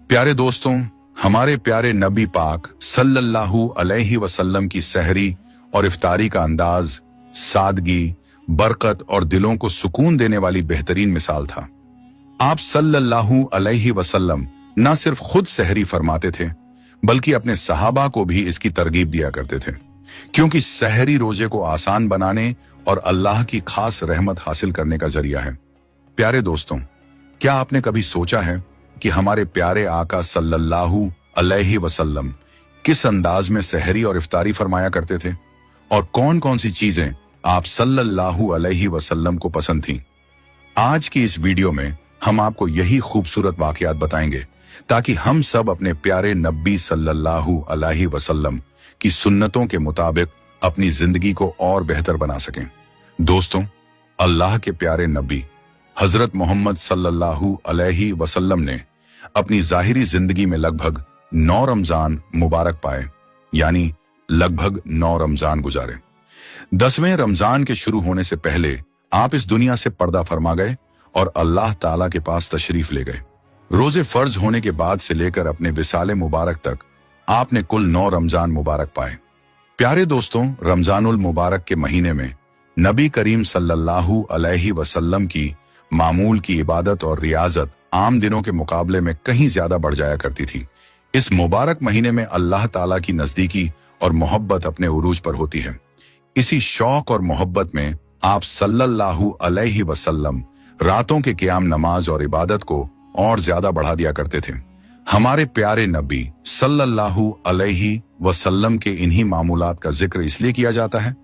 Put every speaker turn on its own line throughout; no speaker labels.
प्यारे दोस्तों, हमारे प्यारे नबी पाक सल्लल्लाहु अलैहि वसल्लम की सहरी और इफ्तारी का अंदाज, सादगी, बरकत और दिलों को सुकून देने वाली बेहतरीन मिसाल था। आप सल्लल्लाहु अलैहि वसल्लम न सिर्फ खुद सहरी फरमाते थे, बल्कि अपने सहाबा को भी इसकी तरगीब दिया करते थे, क्योंकि सहरी रोजे को आसान बनाने और अल्लाह की खास रहमत हासिल करने का जरिया है। प्यारे दोस्तों, क्या आपने कभी सोचा है कि हमारे प्यारे आका सल्लल्लाहु अलैहि वसल्लम किस अंदाज में सहरी और इफ्तारी फरमाया करते थे, और कौन कौन सी चीजें आप सल्लल्लाहु अलैहि वसल्लम को पसंद थीं? आज की इस वीडियो में हम आपको यही खूबसूरत वाकयात बताएंगे, ताकि हम सब अपने प्यारे नबी सल्लल्लाहु अलैहि वसल्लम की सुन्नतों के मुताबिक अपनी जिंदगी को और बेहतर बना सकें। दोस्तों, अल्लाह के प्यारे नबी हजरत मोहम्मद सल्लल्लाहु अलैहि वसल्लम ने अपनी जाहिरी जिंदगी में लगभग 9 रमजान मुबारक पाए, यानी लगभग 9 रमजान गुजारे। 10वें रमजान के शुरू होने से पहले आप इस दुनिया से पर्दा फरमा गए और अल्लाह ताला के पास तशरीफ ले गए। रोजे फर्ज होने के बाद से लेकर अपने विसाले मुबारक तक आपने कुल 9 रमजान मुबारक पाए। प्यारे दोस्तों, रमजानुल मुबारक के महीने में नबी करीम सल्लल्लाहु अलैहि वसल्लम की मामूल की इबादत और रियाजत आम दिनों के मुकाबले में कहीं ज्यादा बढ़ जाया करती थी। इस मुबारक महीने में अल्लाह ताला की नजदीकी और मोहब्बत अपने उरूज पर होती है। इसी शौक और मोहब्बत में आप सल्लल्लाहु अलैहि वसल्लम रातों के क़याम नमाज और इबादत को और ज्यादा बढ़ा दिया करते थे। हमारे प्यारे नबी सल्लल्लाहु अलैहि वसल्लम के इन्हीं मामूलात का जिक्र इसलिए किया जाता है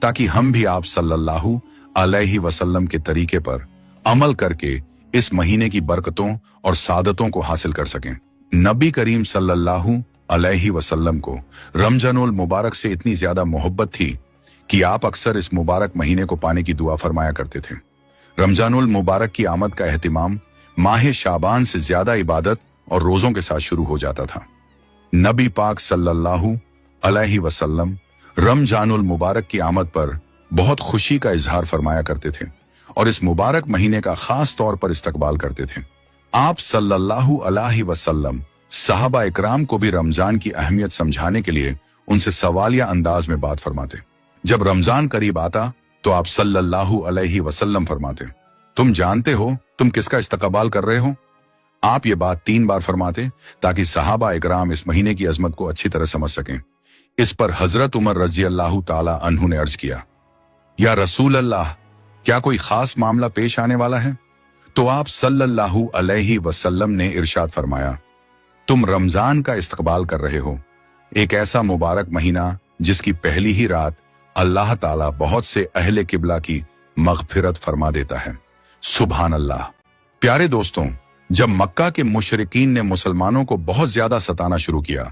ताकि हम भी आप सल्लल्लाहु अलैहि वसल्लम के तरीके पर अमल करके इस महीने की बरकतों और सादतों को हासिल कर सकें। नबी करीम सल्लल्लाहु अलैहि वसल्लम को रमजानुल मुबारक से इतनी ज्यादा मोहब्बत थी कि आप अक्सर इस मुबारक महीने को पाने की दुआ फरमाया करते थे। रमजानुल मुबारक की आमद का एहतिमाम माह शाबान से ज्यादा इबादत और रोजों के साथ शुरू हो जाता था। नबी पाक सल्लल्लाहु अलैहि वसल्लम रमजानुल मुबारक की आमद पर बहुत खुशी का इजहार फरमाया करते थे और इस मुबारक महीने का खास तौर पर इस्तकबाल करते थे। आप सल्लल्लाहु अलैहि वसल्लम सहाबा इकराम को भी रमजान की अहमियत समझाने के लिए उनसे सवालिया अंदाज में बात फरमाते। जब रमजान करीब आता तो आप सल्लल्लाहु अलैहि वसल्लम फरमाते, तुम जानते हो तुम किसका इस्तकबाल कर रहे हो? आप ये बात 3 बार फरमाते ताकि सहाबा इकराम इस महीने की अजमत को अच्छी तरह समझ सकें। इस पर हजरत उमर रजी अल्लाह ताला अन्हु ने अर्ज किया, या रसूल अल्लाह, क्या कोई खास मामला पेश आने वाला है? तो आप सल्लल्लाहु अलैहि वसल्लम ने इरशाद फरमाया, तुम रमजान का इस्तकबाल कर रहे हो, एक ऐसा मुबारक महीना जिसकी पहली ही रात अल्लाह ताला बहुत से अहले किबला की मगफिरत फरमा देता है। सुभान अल्लाह। प्यारे दोस्तों, जब मक्का के मुशरिकीन ने मुसलमानों को बहुत ज्यादा सताना शुरू किया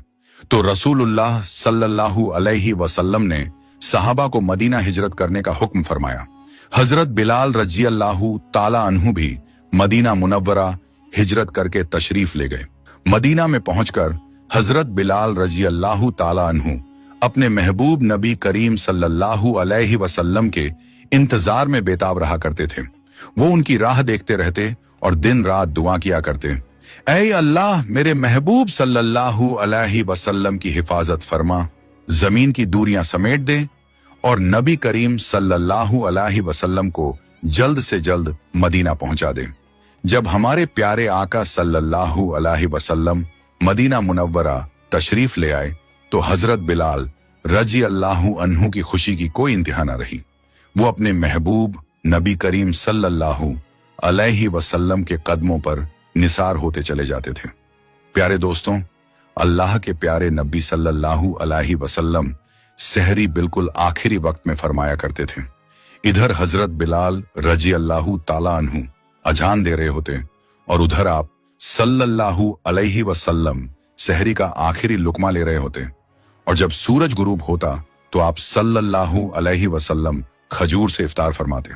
तो रसूलुल्लाह सल्लल्लाहु अलैहि वसल्लम ने सहाबा को मदीना हिजरत करने का हुक्म फरमाया। हजरत बिलाल रजी अल्लाहु ताला अन्हु भी मदीना मुनव्वरा हिजरत करके तशरीफ ले गए। मदीना में पहुंचकर हजरत बिलाल रजी अल्लाहु ताला अन्हु अपने महबूब नबी करीम सल्लल्लाहु अलैहि वसल्लम के इंतजार में बेताब रहा करते थे। वो उनकी राह देखते रहते और दिन रात दुआ किया करते, ऐ अल्लाह, मेरे महबूब सल्लल्लाहु अलैहि वसल्लम की हिफाजत फरमा, जमीन की दूरियां समेट दे और नबी करीम सल्लल्लाहु अलैहि वसल्लम को जल्द से जल्द मदीना पहुंचा दे। जब हमारे प्यारे आका सल्लल्लाहु अलैहि वसल्लम मदीना मुनव्वरा तशरीफ ले आए तो हजरत बिलाल रजी अल्लाहु अन्हु की खुशी की कोई इंतहा न रही। वो अपने महबूब नबी करीम सल्लल्लाहु अलैहि वसल्लम के कदमों पर निसार होते चले जाते थे। प्यारे दोस्तों, अल्लाह के प्यारे नबी सल्लल्लाहु अलैहि वसल्लम सहरी बिल्कुल आखिरी वक्त में फरमाया करते थे। इधर हजरत बिलाल रजी अल्लाहु ताला अन्हु अजान दे रहे होते और उधर आप सल्लल्लाहु अलैहि वसल्लम सहरी का आखिरी लुकमा ले रहे होते, और जब सूरज गुरूब होता तो आप सल्लल्लाहु अलैहि वसल्लम खजूर से इफ्तार फरमाते।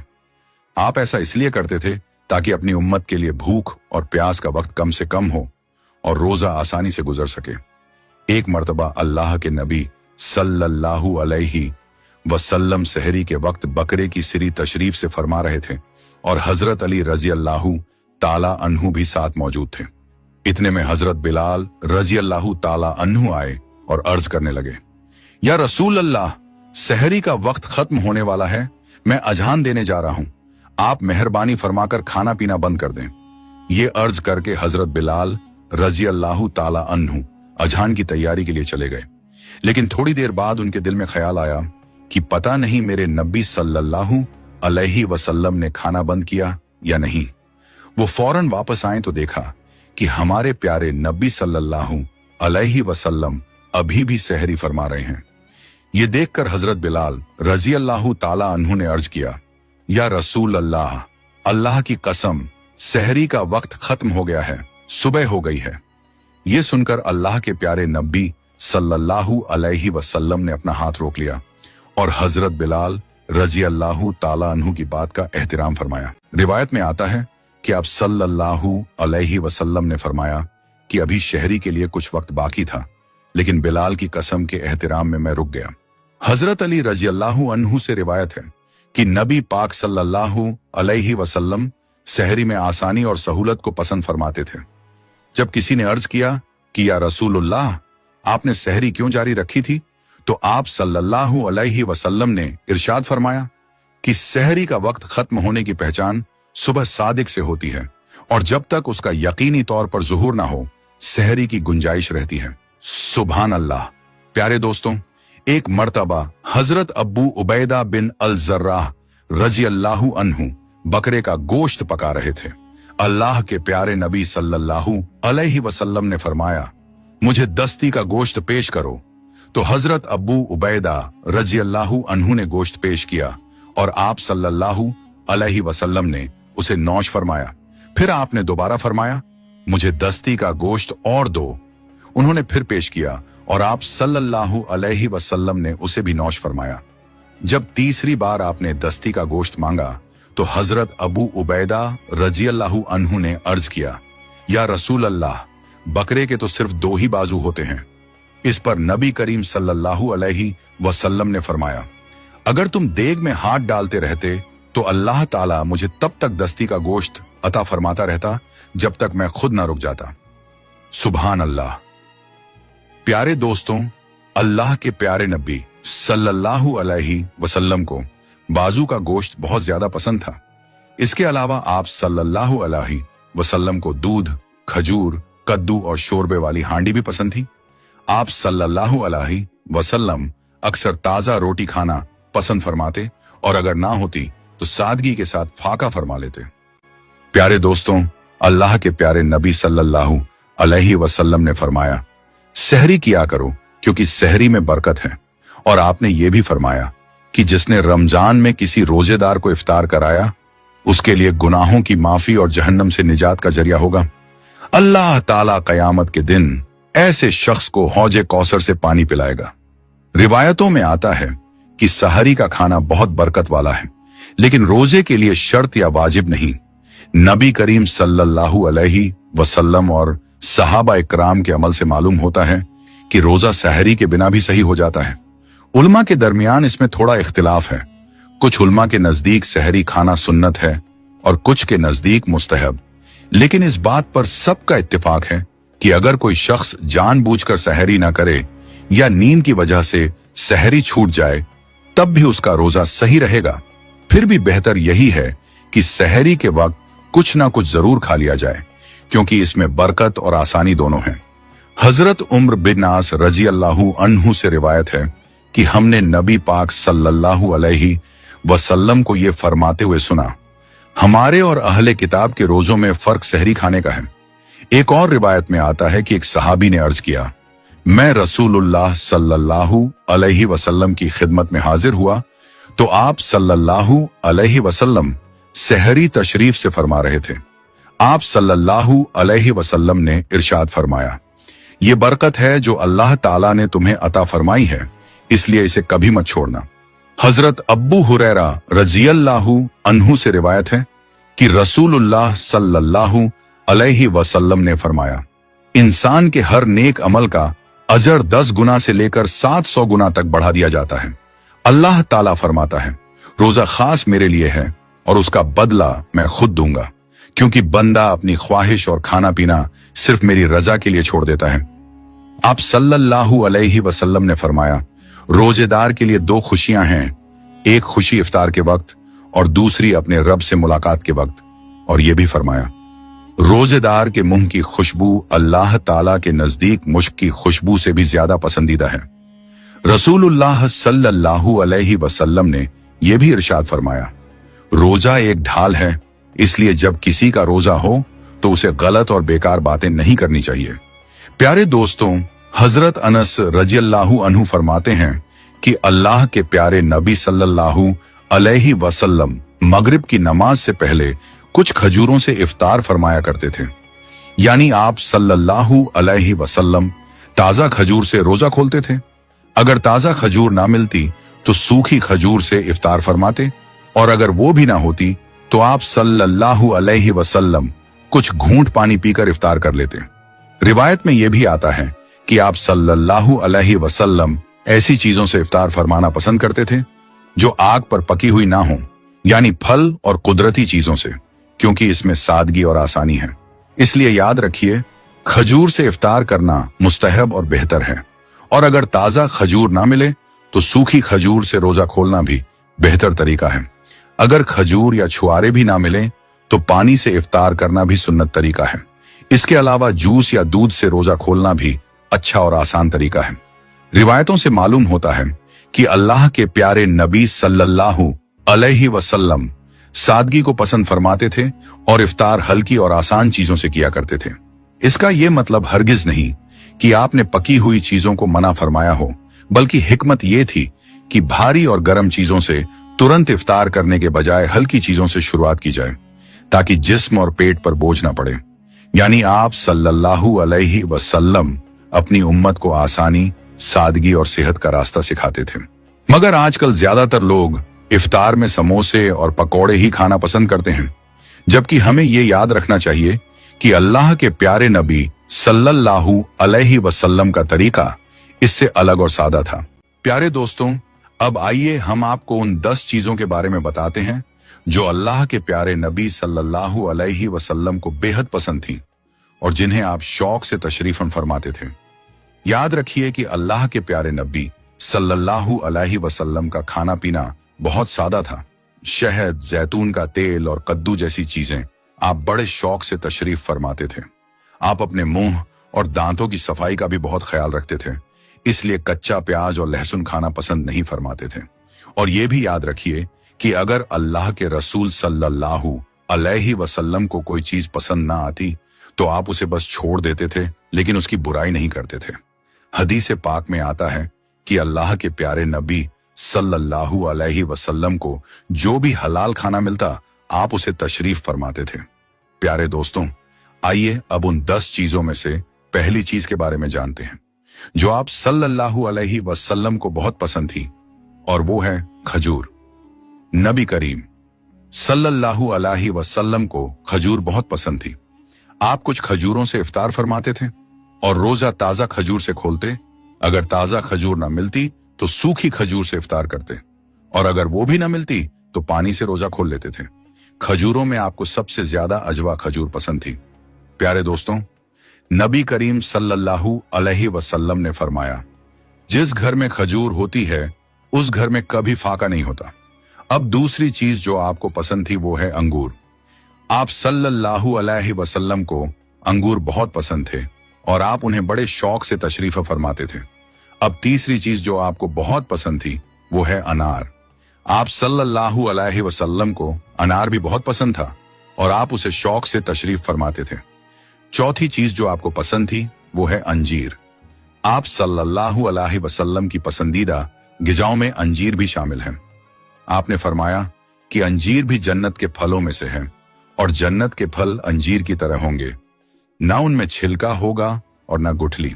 आप ऐसा इसलिए करते थे ताकि अपनी उम्मत के लिए भूख और प्यास का वक्त कम से कम हो और रोजा आसानी से गुजर सके। एक मर्तबा अल्लाह के नबी सल्लल्लाहु अलैहि वसल्लम सहरी के वक्त बकरे की सिरी तशरीफ से फरमा रहे थे और हजरत अली रजी अल्लाहु ताला अन्हु भी साथ मौजूद थे। इतने में हजरत बिलाल रजी अल्लाह ताला अन्हु आए और अर्ज करने लगे, या रसूल अल्लाह, सहरी का वक्त खत्म होने वाला है, मैं अजान देने जा रहा हूं, आप मेहरबानी फरमाकर खाना पीना बंद कर दें। ये अर्ज करके हजरत बिलाल रजी अल्लाह ताला अन्हु अजान की तैयारी के लिए चले गए। लेकिन थोड़ी देर बाद उनके दिल में ख्याल आया कि पता नहीं मेरे नबी सल्लल्लाहु अलैहि वसल्लम ने खाना बंद किया या नहीं। वो फौरन वापस आए तो देखा कि हमारे प्यारे नबी सल्लल्लाहु अलैहि वसल्लम अभी भी सहरी फरमा रहे हैं। ये देखकर हजरत बिलाल रजी अल्लाह ताला अन्हु ने अर्ज किया, या रसूल अल्लाह, अल्लाह की कसम, सहरी का वक्त खत्म हो गया है, सुबह हो गई है। ये सुनकर अल्लाह के प्यारे नबी सल्लल्लाहु अलैहि वसल्लम ने अपना हाथ रोक लिया और हजरत बिलाल रजी अल्लाह ताला अन्हु की बात का एहतराम फरमाया। रिवायत में आता है कि आप सल्लल्लाहु अलैहि वसल्लम ने फरमाया कि अभी शहरी के लिए कुछ वक्त बाकी था, लेकिन बिलाल की कसम के एहतराम में मैं रुक गया। हजरत अली रजी अल्लाह अन्हु से रिवायत है कि नबी पाक सल्लल्लाहु अलैहि वसल्लम सहरी में आसानी और सहूलत को पसंद फरमाते थे। जब किसी ने अर्ज किया कि या रसूलुल्लाह, आपने सहरी क्यों जारी रखी थी, तो आप सल्लल्लाहु अलैहि वसल्लम ने इरशाद फरमाया कि सहरी का वक्त खत्म होने की पहचान सुबह सादिक से होती है और जब तक उसका यकीनी तौर पर ज़ुहूर ना हो, सहरी की गुंजाइश रहती है। सुभान अल्लाह। प्यारे दोस्तों, एक मर्तबा हजरत अब्बू उबैदा बिन अल जर्राह रजी अल्लाहु अन्हु बकरे का गोश्त पका रहे थे। अल्लाह के प्यारे नबी सल्लल्लाहु अलैहि वसल्लम ने फरमाया, मुझे दस्ती का गोश्त पेश करो। तो हजरत अब्बू उबैदा रजी अल्लाहु अन्हु ने गोश्त पेश किया और आप सल्लल्लाहु अलैहि वसल्लम ने उसे नौश फरमाया। फिर आपने दोबारा फरमाया, मुझे दस्ती का गोश्त और दो। उन्होंने फिर पेश किया और आप सल्लल्लाहु अलैहि वसल्लम ने उसे भी नौश फरमाया। जब तीसरी बार आपने दस्ती का गोश्त मांगा तो हजरत अबू उबैदा रजी अल्लाहु अन्हु ने अर्ज किया, या रसूल अल्लाह, बकरे के तो सिर्फ दो ही बाजू होते हैं। इस पर नबी करीम सल्लल्लाहु अलैहि वसल्लम ने फरमाया, अगर तुम देग में हाथ डालते रहते तो अल्लाह ताला मुझे तब तक दस्ती का गोश्त अता फरमाता रहता जब तक मैं खुद ना रुक जाता। सुभान अल्लाह। प्यारे दोस्तों, अल्लाह के प्यारे नबी सल्लल्लाहु अलैहि वसल्लम को बाजू का गोश्त बहुत ज्यादा पसंद था। इसके अलावा आप सल्लल्लाहु अलैहि वसल्लम को दूध, खजूर, कद्दू और शोरबे वाली हांडी भी पसंद थी। आप सल्लल्लाहु अलैहि वसल्लम अक्सर ताजा रोटी खाना पसंद फरमाते और अगर ना होती तो सादगी के साथ फाका फरमा लेते। प्यारे दोस्तों, अल्लाह के प्यारे नबी सल्लल्लाहु अलैहि वसल्लम ने फरमाया, सहरी किया करो क्योंकि सहरी में बरकत है। और आपने ये भी फरमाया कि जिसने रमजान में किसी रोजेदार को इफ्तार कराया उसके लिए गुनाहों की माफी और जहन्नम से निजात का जरिया होगा। अल्लाह ताला कयामत के दिन ऐसे शख्स को हौजे कौसर से पानी पिलाएगा। रिवायतों में आता है कि सहरी का खाना बहुत बरकत वाला है, लेकिन रोजे के लिए शर्त या वाजिब नहीं। नबी करीम सल्लल्लाहु अलैहि वसल्लम और सहाबा इकराम के अमल से मालूम होता है कि रोजा सहरी के बिना भी सही हो जाता है। उलमा के दरमियान इसमें थोड़ा इख्तिलाफ है। कुछ उलमा के नजदीक सहरी खाना सुन्नत है और कुछ के नजदीक मुस्तहब। लेकिन इस बात पर सबका इत्तिफाक है कि अगर कोई शख्स जानबूझकर सहरी ना करे या नींद की वजह से सहरी छूट जाए तब भी उसका रोजा सही रहेगा। फिर भी बेहतर यही है कि सहरी के वक्त कुछ ना कुछ जरूर खा लिया जाए, क्योंकि इसमें बरकत और आसानी दोनों है। हजरत उम्र बिन नास रजी अल्लाहु अन्हु से रिवायत है कि हमने नबी पाक सल्लल्लाहु अलैहि वसल्लम को ये फरमाते हुए सुना, हमारे और अहले किताब के रोजों में फर्क सहरी खाने का है। एक और रिवायत में आता है कि एक सहाबी ने अर्ज किया, मैं रसूलुल्लाह सल्लल्लाहु अलैहि वसल्लम की खिदमत में हाजिर हुआ तो आप सल्लल्लाहु अलैहि वसल्लम सहरी तशरीफ से फरमा रहे थे। आप सल्लल्लाहु अलैहि वसल्लम ने इरशाद फरमाया, ये बरकत है जो अल्लाह ताला ने तुम्हें अता फरमाई है, इसलिए इसे कभी मत छोड़ना। हजरत अब्बू हुरैरा रज़ियल्लाहु अन्हु से रिवायत है कि रसूलुल्लाह सल्लल्लाहु अलैहि वसल्लम ने फरमाया, इंसान के हर नेक अमल का अजर 10 गुना से लेकर 700 गुना तक बढ़ा दिया जाता है। अल्लाह ताला फरमाता है, रोजा खास मेरे लिए है और उसका बदला मैं खुद दूंगा, क्योंकि बंदा अपनी ख्वाहिश और खाना पीना सिर्फ मेरी रजा के लिए छोड़ देता है। आप सल्लल्लाहु अलैहि वसल्लम ने फरमाया, रोजेदार के लिए दो खुशियां हैं, एक खुशी इफ्तार के वक्त और दूसरी अपने रब से मुलाकात के वक्त। और यह भी फरमाया, रोजेदार के मुंह की खुशबू अल्लाह ताला के नजदीक मुश्क की खुशबू से भी ज्यादा पसंदीदा है। रसूलुल्लाह सल्लल्लाहु अलैहि वसल्लम ने यह भी इरशाद फरमाया, रोजा एक ढाल है, इसलिए जब किसी का रोजा हो तो उसे गलत और बेकार बातें नहीं करनी चाहिए। प्यारे दोस्तों, हजरत अनस रजियल्लाहु अन्हु फरमाते हैं कि अल्लाह के प्यारे नबी सल्लल्लाहु अलैहि वसल्लम मगरिब की नमाज से पहले कुछ खजूरों से इफ्तार फरमाया करते थे। यानी आप सल्लल्लाहु अलैहि वसल्लम ताजा खजूर से रोजा खोलते थे। अगर ताजा खजूर ना मिलती तो सूखी खजूर से इफ्तार फरमाते, और अगर वो भी ना होती तो आप सल्लल्लाहु अलैहि वसल्लम कुछ घूंट पानी पीकर इफ्तार कर लेते। रिवायत में यह भी आता है कि आप सल्लल्लाहु अलैहि वसल्लम ऐसी चीजों से इफ्तार फरमाना पसंद करते थे जो आग पर पकी हुई ना हो, यानी फल और कुदरती चीजों से, क्योंकि इसमें सादगी और आसानी है। इसलिए याद रखिए, खजूर से इफ्तार करना मुस्तहब और बेहतर है, और अगर ताजा खजूर ना मिले तो सूखी खजूर से रोजा खोलना भी बेहतर तरीका है। अगर खजूर या छुआरे भी ना मिले तो पानी से इफ्तार करना भी सुन्नत तरीका है। इसके अलावा जूस या दूध से रोजा खोलना भी अच्छा और आसान तरीका है। रिवायतों से मालूम होता है कि अल्लाह के प्यारे नबी सल्लल्लाहु अलैहि वसल्लम सादगी को पसंद फरमाते थे और इफ्तार हल्की और आसान चीजों से किया करते थे। इसका यह मतलब हरगिज नहीं कि आपने पकी हुई चीजों को मना फरमाया हो, बल्कि हिकमत यह थी कि भारी और गर्म चीजों से तुरंत इफ्तार करने के बजाय हल्की चीजों से शुरुआत की जाए, ताकि जिस्म और पेट पर बोझ ना पड़े। यानी आप सल्लल्लाहु अलैहि वसल्लम अपनी उम्मत को आसानी, सादगी और सेहत का रास्ता सिखाते थे। मगर आजकल ज्यादातर लोग इफ्तार में समोसे और पकौड़े ही खाना पसंद करते हैं, जबकि हमें ये याद रखना चाहिए कि अल्लाह के प्यारे नबी सल्लल्लाहु अलैहि वसल्लम का तरीका इससे अलग और सादा था। प्यारे दोस्तों, अब आइए हम आपको उन 10 चीजों के बारे में बताते हैं जो अल्लाह के प्यारे नबी सल्लल्लाहु अलैहि वसल्लम को बेहद पसंद थी और जिन्हें आप शौक से तशरीफन फरमाते थे। याद रखिए कि अल्लाह के प्यारे नबी सल्लल्लाहु अलैहि वसल्लम का खाना पीना बहुत सादा था। शहद, जैतून का तेल और कद्दू जैसी चीजें आप बड़े शौक से तशरीफ फरमाते थे। आप अपने मुंह और दांतों की सफाई का भी बहुत ख्याल रखते थे, इसलिए कच्चा प्याज और लहसुन खाना पसंद नहीं फरमाते थे। और ये भी याद रखिए कि अगर अल्लाह के रसूल सल्लल्लाहु अलैहि वसल्लम को कोई चीज पसंद ना आती तो आप उसे बस छोड़ देते थे, लेकिन उसकी बुराई नहीं करते थे। हदीस पाक में आता है कि अल्लाह के प्यारे नबी सल्लल्लाहु अलैहि वसल्लम को जो भी हलाल खाना मिलता आप उसे तशरीफ फरमाते थे। प्यारे दोस्तों, आइए अब उन 10 चीजों में से पहली चीज के बारे में जानते हैं जो आप सल्लल्लाहु अलैहि वसल्लम को बहुत पसंद थी, और वो है खजूर। नबी करीम सल्लल्लाहु अलैहि वसल्लम को खजूर बहुत पसंद थी। आप कुछ खजूरों से इफ्तार फरमाते थे और रोजा ताजा खजूर से खोलते। अगर ताजा खजूर ना मिलती तो सूखी खजूर से इफ्तार करते, और अगर वो भी ना मिलती तो पानी से रोजा खोल लेते थे। खजूरों में आपको सबसे ज्यादा अजवा खजूर पसंद थी। प्यारे दोस्तों, नबी करीम सल्लल्लाहु अलैहि वसल्लम ने फरमाया, जिस घर में खजूर होती है उस घर में कभी फाका नहीं होता। अब दूसरी चीज जो आपको पसंद थी वो है अंगूर। आप सल्लल्लाहु अलैहि वसल्लम को अंगूर बहुत पसंद थे और आप उन्हें बड़े शौक से तशरीफ फरमाते थे। अब तीसरी चीज जो आपको बहुत पसंद थी वो है अनार। आप सल्लल्लाहु अलैहि वसल्लम को अनार भी बहुत पसंद था और आप उसे शौक से तशरीफ फरमाते थे। चौथी चीज जो आपको पसंद थी वो है अंजीर। आप सल्लल्लाहु अलैहि वसल्लम की पसंदीदा गिजाओं में अंजीर भी शामिल है। आपने फरमाया कि अंजीर भी जन्नत के फलों में से है और जन्नत के फल अंजीर की तरह होंगे, ना उनमें छिलका होगा और ना गुठली।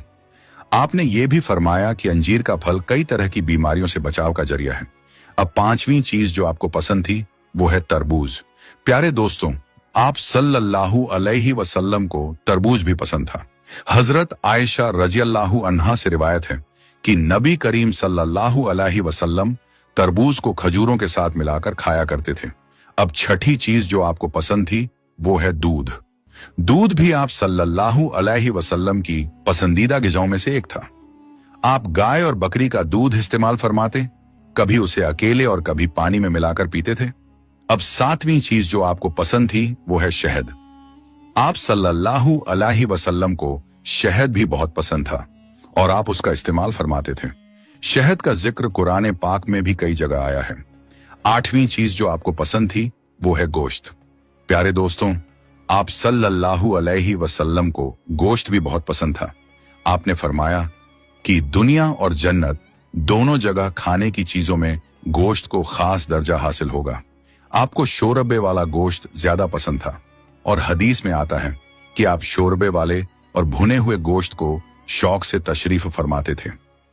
आपने ये भी फरमाया कि अंजीर का फल कई तरह की बीमारियों से बचाव का जरिया है। अब पांचवी चीज जो आपको पसंद थी वो है तरबूज। प्यारे दोस्तों, आप सल्लल्लाहु अलैहि वसल्लम को तरबूज भी पसंद था। हजरत आयशा रजियल्लाहु अन्हा से रिवायत है कि नबी करीम सल्लल्लाहु अलैहि वसल्लम तरबूज को खजूरों के साथ मिलाकर खाया करते थे। अब छठी चीज जो आपको पसंद थी वो है दूध। दूध भी आप सल्लल्लाहु अलैहि वसल्लम की पसंदीदा ग़िज़ाओं में से एक था। आप गाय और बकरी का दूध इस्तेमाल फरमाते, कभी उसे अकेले और कभी पानी में मिलाकर पीते थे। अब सातवीं चीज जो आपको पसंद थी वो है शहद। आप सल्लल्लाहु अलैहि वसल्लम को शहद भी बहुत पसंद था और आप उसका इस्तेमाल फरमाते थे। शहद का जिक्र कुरान पाक में भी कई जगह आया है। आठवीं चीज जो आपको पसंद थी वो है गोश्त। प्यारे दोस्तों, आप सल्लल्लाहु अलैहि वसल्लम को गोश्त भी बहुत पसंद था। आपने फरमाया कि दुनिया और जन्नत दोनों जगह खाने की चीजों में गोश्त को खास दर्जा हासिल होगा। आपको शोरबे वाला गोश्त ज्यादा पसंद था और हदीस में आता है कि आप शोरबे वाले और भुने हुए गोश्त को शौक से तशरीफ फरमाते थे।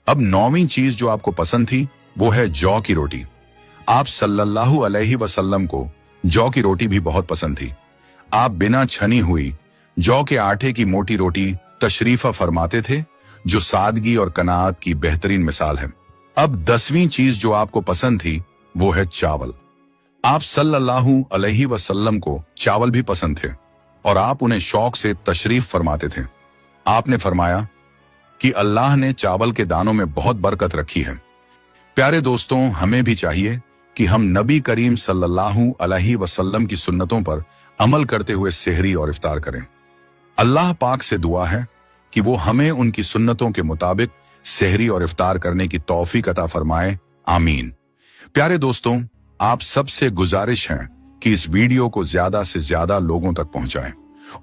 अब नौवीं चीज जो आपको पसंद थी वो है जौ की रोटी। आप सल्लल्लाहु अलैहि वसल्लम को जौ की रोटी भी बहुत पसंद थी। आप बिना छनी हुई जौ के आटे की मोटी रोटी तशरीफा फरमाते थे, जो सादगी और कनात की बेहतरीन मिसाल है। अब 10वीं चीज जो आपको पसंद थी वो है चावल। आप सल्लल्लाहु अलैहि वसल्लम को चावल भी पसंद थे और आप उन्हें शौक से तशरीफ फरमाते थे। आपने फरमाया कि अल्लाह ने चावल के दानों में बहुत बरकत रखी है। प्यारे दोस्तों, हमें भी चाहिए कि हम नबी करीम सल्लल्लाहु अलैहि वसल्लम की सुन्नतों पर अमल करते हुए सेहरी और इफ्तार करें। अल्लाह पाक से दुआ है कि वो हमें उनकी सुन्नतों के मुताबिक सेहरी और इफ्तार करने की तौफीक अता फरमाए। आमीन। प्यारे दोस्तों, आप सबसे गुजारिश है कि इस वीडियो को ज्यादा से ज्यादा लोगों तक पहुंचाएं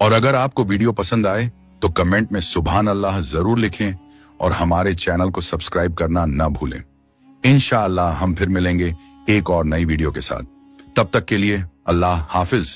और अगर आपको वीडियो पसंद आए तो कमेंट में सुभान अल्लाह जरूर लिखें और हमारे चैनल को सब्सक्राइब करना ना भूलें। इंशाअल्लाह हम फिर मिलेंगे एक और नई वीडियो के साथ। तब तक के लिए अल्लाह हाफिज।